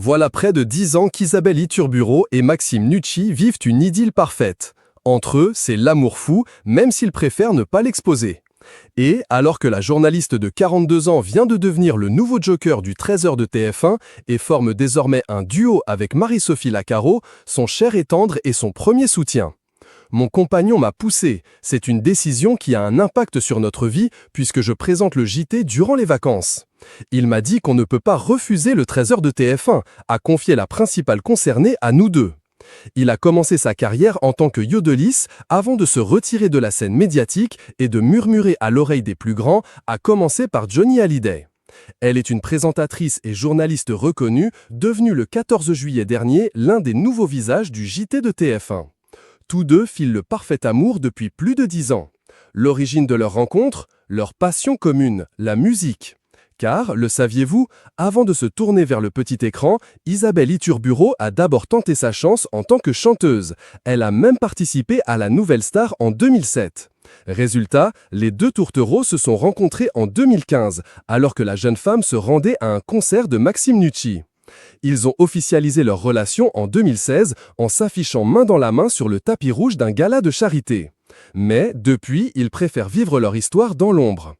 Voilà près de 10 ans qu'Isabelle Iturburu et Maxime Nucci vivent une idylle parfaite. Entre eux, c'est l'amour fou, même s'ils préfèrent ne pas l'exposer. Et, alors que la journaliste de 42 ans vient de devenir le nouveau Joker du 13h de TF1 et forme désormais un duo avec Marie-Sophie Lacaro, son cher et tendre est son premier soutien. Mon compagnon m'a poussé. C'est une décision qui a un impact sur notre vie puisque je présente le JT durant les vacances. Il m'a dit qu'on ne peut pas refuser le 13h de TF1, a confié la principale concernée à nous deux. Il a commencé sa carrière en tant que yodeliste avant de se retirer de la scène médiatique et de murmurer à l'oreille des plus grands, à commencer par Johnny Hallyday. Elle est une présentatrice et journaliste reconnue, devenue le 14 juillet dernier l'un des nouveaux visages du JT de TF1. Tous deux filent le parfait amour depuis plus de 10 ans. L'origine de leur rencontre, leur passion commune, la musique. Car, le saviez-vous, avant de se tourner vers le petit écran, Isabelle Iturburu a d'abord tenté sa chance en tant que chanteuse. Elle a même participé à la Nouvelle Star en 2007. Résultat, les deux tourtereaux se sont rencontrés en 2015, alors que la jeune femme se rendait à un concert de Maxime Nucci. Ils ont officialisé leur relation en 2016 en s'affichant main dans la main sur le tapis rouge d'un gala de charité. Mais, depuis, ils préfèrent vivre leur histoire dans l'ombre.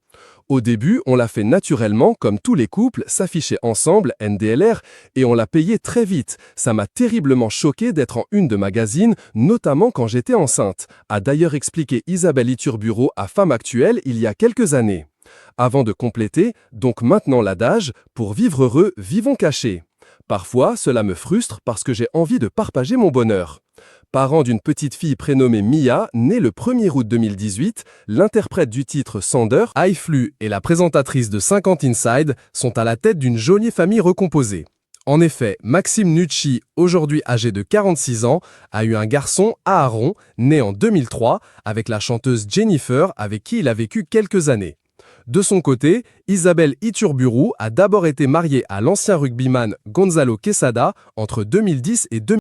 Au début, on l'a fait naturellement, comme tous les couples, s'afficher ensemble, NDLR, et on l'a payé très vite. Ça m'a terriblement choqué d'être en une de magazine, notamment quand j'étais enceinte, a d'ailleurs expliqué Isabelle Iturburu à Femme Actuelle il y a quelques années. Avant de compléter, donc maintenant l'adage, pour vivre heureux, vivons cachés. Parfois, cela me frustre parce que j'ai envie de partager mon bonheur. Parent d'une petite fille prénommée Mia, née le 1er août 2018, l'interprète du titre Sander, Haïflu et la présentatrice de 50 Inside sont à la tête d'une jolie famille recomposée. En effet, Maxime Nucci, aujourd'hui âgé de 46 ans, a eu un garçon, Aaron, né en 2003, avec la chanteuse Jennifer, avec qui il a vécu quelques années. De son côté, Isabelle Iturburu a d'abord été mariée à l'ancien rugbyman Gonzalo Quesada entre 2010 et 2011.